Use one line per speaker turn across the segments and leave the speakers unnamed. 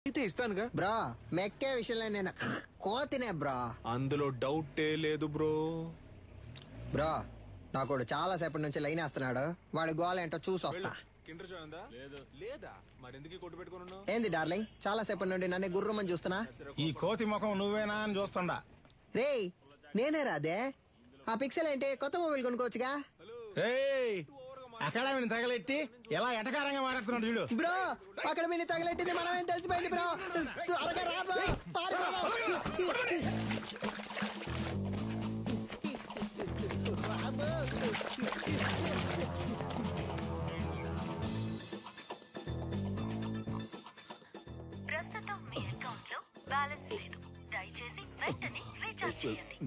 అయితే ఇస్తానుగా
బ్రా. మెక్కే విషయంలో నేను కోతినే బ్రా.
అందులో డౌటే లేదు బ్రో.
బ్రా నాకు చాలా సేపటి నుంచి లైన్ వేస్తున్నాడు. వాడి గోల్ ఏంటో చూసి వస్తా.
లేదా మరెందుకు కొట్టు పెట్టుకున్నా?
ఏంది డార్లింగ్, చాలా సేపటి నుండి నన్ను గుర్రమని చూస్తున్నా.
ఈ కోతి ముఖం నువ్వేనా అని చూస్తుండా.
రేయ్ నేనే రాదే. ఆ పిక్సెల్ ఏంటి, కొత్త మొబైల్ కొనుక్కోవచ్చుగా.
అకాడమీని తగలెట్టి ఎలా ఎటకారంగా మాట్లాడుతున్నాడు చూడు.
బ్రో అక్కడ మీరు తగలెట్టింది మనమేం తెలిసిపోయింది బ్రో. త్వరగా రా బ్రో.
ప్రస్తుతం మీ అకౌంట్ లో బ్యాలెన్స్ లేదు, దయచేసి వెంటనే రీఛార్జ్ చేయండి.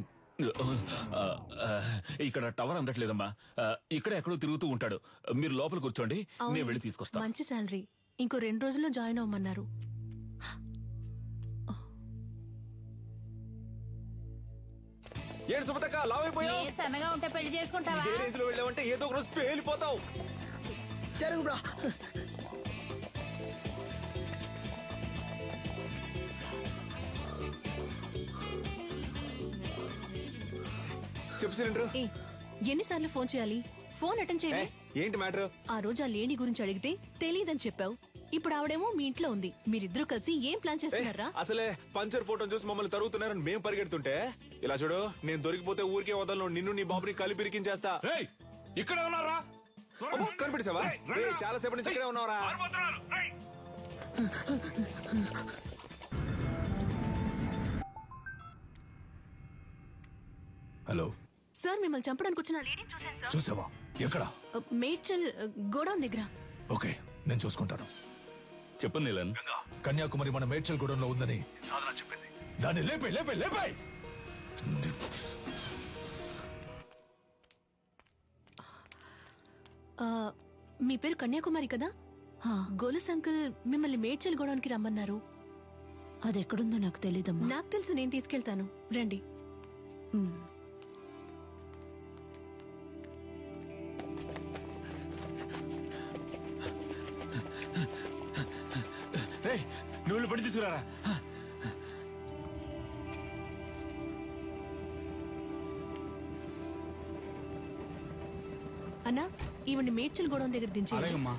ఇక్కడ టవర్ అందట్లేదమ్మా. ఇక్కడ ఎక్కడో తిరుగుతూ ఉంటాడు. మీరు లోపల కూర్చోండి, నేను వెళ్ళి తీసుకొస్తా.
మంచి శాలరీ, ఇంకో 2 రోజుల్లో జాయిన్ అవ్వమన్నారు.
ఏడు సుమతక్క లావైపోయావు.
సన్నగా ఉంటే పెళ్లి చేసుకుంటావా?
ఏ రేంజ్ లో వెళ్ళావంటే ఏదో ఒక రోజు పేలిపోతావు.
జరుగు బ్రో.
చెప్పు సిలిండర్.
ఎన్నిసార్లు ఫోన్ చేయాలి? ఫోన్ అటెండ్ చేయాలి.
ఏంటి మ్యాటర్?
ఆ రోజు ఆ లేడీ గురించి అడిగితే తెలీదని చెప్పావు. ఇప్పుడు ఆవిడేమో మీ ఇంట్లో ఉంది. మీరిద్దరూ కలిసి ఏం ప్లాన్ చేస్తున్నారా?
అసలే పంచర్ ఫోటో చూసి మమ్మల్ని తరుగుతున్నారని మేము పరిగెడుతుంటే, ఇలా చూడు, నేను దొరికిపోతే ఊరికే వదలను. నిన్ను నీ బాబుని కలిపిరికించేస్తా.
ఇక్కడ ఉన్నారా?
కనిపించావా? చాలా సేపటి నుంచి ఇక్కడే ఉన్నారా?
హలో
సార్, మిమ్మల్ని చంపడానికి వచ్చిన లేడీని చూశాను సార్.
చూసావా? ఎక్కడ?
మేడ్చల్ గోడౌన్ దగ్గర.
ఓకే, నేను చూసుకుంటాను.
చెప్పండి నీలన్.
కన్యాకుమారి మన మేడ్చల్ గూడెంలో ఉందని చెప్పింది. దాన్ని లేపే లేపే లేపే.
మీ పేరు కన్యాకుమారి కదా? గోలస్ అంకుల్ మిమ్మల్ని మేడ్చల్ గోడౌన్కి రమ్మన్నారు.
అది ఎక్కడుందో నాకు తెలీదమ్మా.
నాకు తెలుసు, నేను తీసుకెళ్తాను, రండి.
నువ్వు పడి తీసుకురారా.
అన్నా, ఈవిడ్ని మేడ్చల్ గోడౌన్ దగ్గర దించేయండి.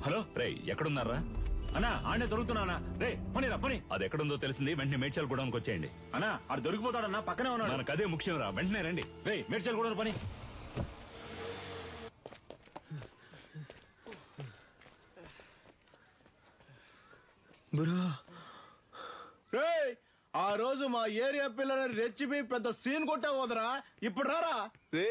హలో రే, ఎక్కడున్నారా?
అన్నా ఆడే దొరుకుతున్నానా? రే పని పని.
అది ఎక్కడుందో తెలిసింది, వెంటనే మేడ్చల్ గూడెంకి వచ్చేయండి.
అన్నా ఆడు దొరికిపోతాడన్నా, పక్కనే ఉన్నాడు.
మనకు అదే ముఖ్యం రా, వెంటనే రండి.
రే మేడ్చల్ గూడెం పని.
బ్రో
రే ఆ రోజు మా ఏరియా పిల్లలని రెచ్చిపోయి పెద్ద సీన్ కొట్టావు వదరా. ఇప్పుడు రారా.
రే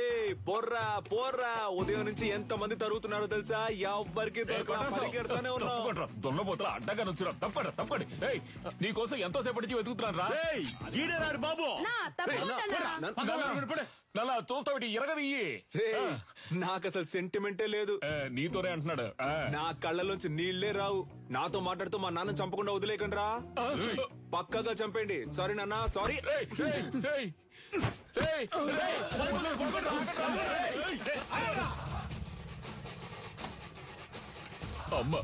పోర్రా పోర్రా. ఉదయం నుంచి ఎంత మంది తరుగుతున్నారో తెలుసా? ఎవ్వరికి పరిగెడతానే ఉన్నావు.
దొన్నపోతల అడ్డగా నుంచురా. తప్పండి తప్పండి. నీకోసం ఎంతో సేపటి నుంచి వెతుకుతున్నాను రా.
ఈడేనాడు బాబు.
నలా చూస్తావిటి ఎరగదియ్యి.
నాకు అసలు సెంటిమెంటే లేదు.
నీతోనే అంటున్నాడు.
నా కళ్ళలోంచి నీళ్లే రావు. నాతో మాట్లాడుతూ మా నాన్న చంపకుండా వదిలేకండి రా. పక్కగా చంపండి. సారీ నాన్న, సారీ.
అమ్మా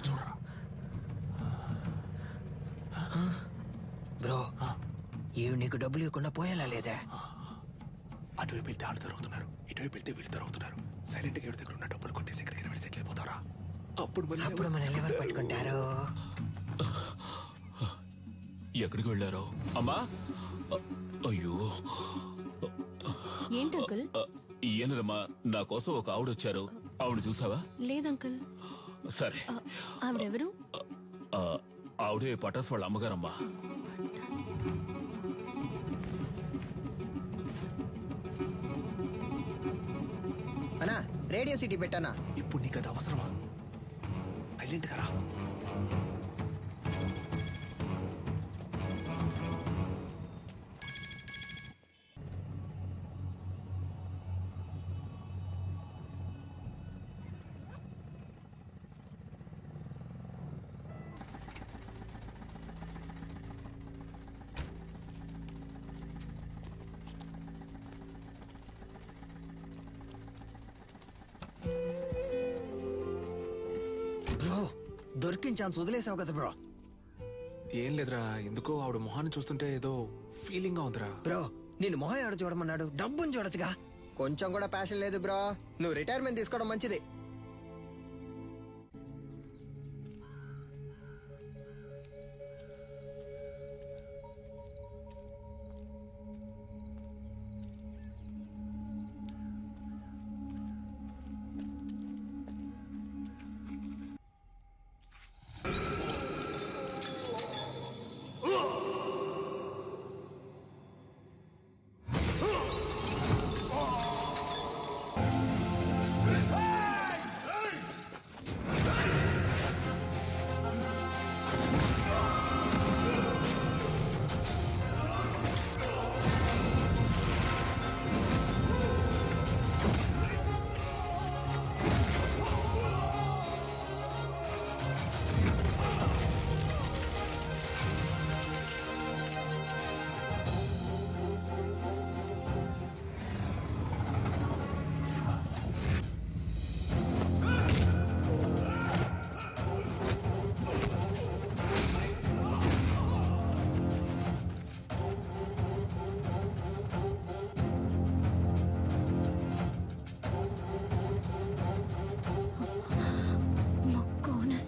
చూడరా
బ్రో, ఇవి నీకు డబ్బులు ఇవ్వకుండా పోయేలా లేదా?
అటువైపు వెళ్తే ఆడు తరుగుతున్నారు, ఇటువైపు వెళ్తే వీళ్ళు తరుగుతున్నారు. సైలెంట్ గా ఎవరి దగ్గర ఉన్న డబ్బులు కొట్టేసి ఎక్కడికి వెళ్ళి సెటిల్ అయిపోతారా? అప్పుడు
మన ఎవరు పట్టుకుంటారు?
ఎక్కడికి వెళ్ళారో? అమ్మా, అయ్యో
ఏంటి అంకుల్?
ఏనదమ్మా, నా కోసం ఒక ఆవిడ వచ్చారు. ఆవిడ చూసావా?
లేదంకుల్.
సరే,
ఆవిడెవరు?
ఆవిడే పటాస్ వాళ్ళ అమ్మగారమ్మా.
అన్నా రేడియో సిటీ పెట్టానా?
ఇప్పుడు నీకు అది అవసరమా? సైలెంట్ గా రా.
దొరికిన ఛాన్స్ వదిలేసావు కదా బ్రో.
ఏం లేదురా, ఎందుకో ఆవిడ మొహాన్ని చూస్తుంటే ఏదో ఫీలింగ్ గా ఉందిరా.
బ్రో నేను మొహం ఆడ చూడమన్నాడు, డబ్బుని చూడొచ్చుగా. కొంచెం కూడా ప్యాషన్ లేదు బ్రో. నువ్వు రిటైర్మెంట్ తీసుకోవడం మంచిది.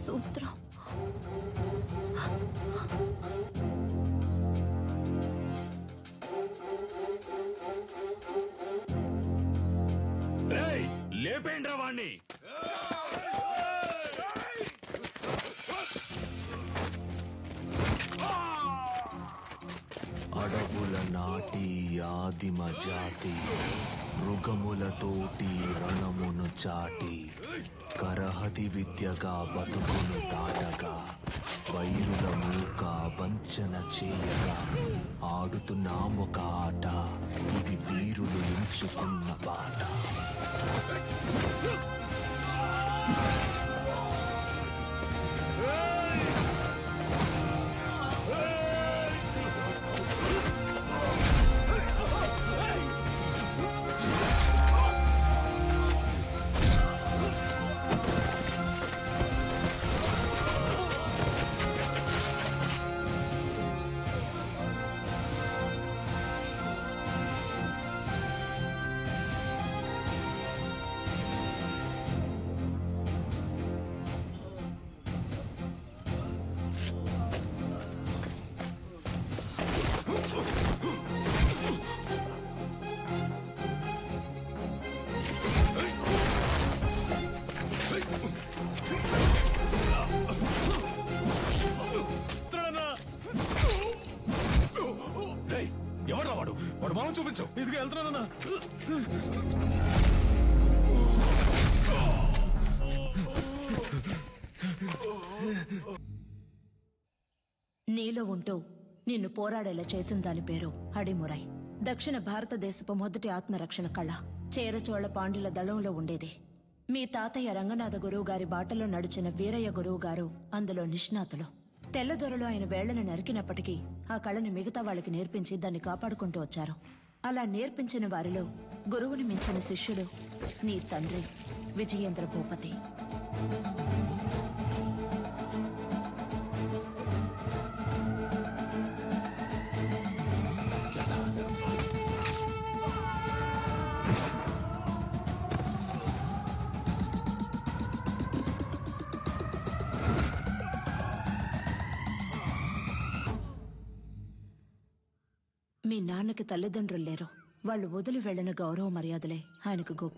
సూత్రం.
లేపేండ్రా వాణ్ణి.
అడవుల నాటి ఆదిమ జాతి మృగములతోటి రణమును చాటి కరహతి విద్యగా బతుకును దాటగా వైరుల మూక వంచన చేయగా ఆడుతున్నామొక ఆట, ఇది వీరులు ఎంచుకున్న బాట.
ఎవడ్రా వాడు? వాడు మామ చూపించు.
ఇదిగా వెళ్తున్నానన్నా.
నీలో ఉంటూ నిన్ను పోరాడేలా చేసిన దాని పేరు అడిమురై. దక్షిణ భారతదేశపు మొదటి ఆత్మరక్షణ కళ చేరచోళ పాండ్యుల దళంలో ఉండేది. మీ తాతయ్య రంగనాథ గురువు గారి బాటలో నడిచిన వీరయ్య గురువు గారు అందులో నిష్ణాతులు. తెల్లదొరలో ఆయన వేళ్లను నరికినప్పటికీ ఆ కళని మిగతా వాళ్ళకి నేర్పించి దాన్ని కాపాడుకుంటూ వచ్చారు. అలా నేర్పించిన వారిలో గురువుని మించిన శిష్యుడు నీ తండ్రి విజయేంద్ర భూపతి. మీ నాన్నకి తల్లిదండ్రులు లేరు. వాళ్ళు వదిలి వెళ్లిన గౌరవ మర్యాదలే ఆయనకు గొప్ప.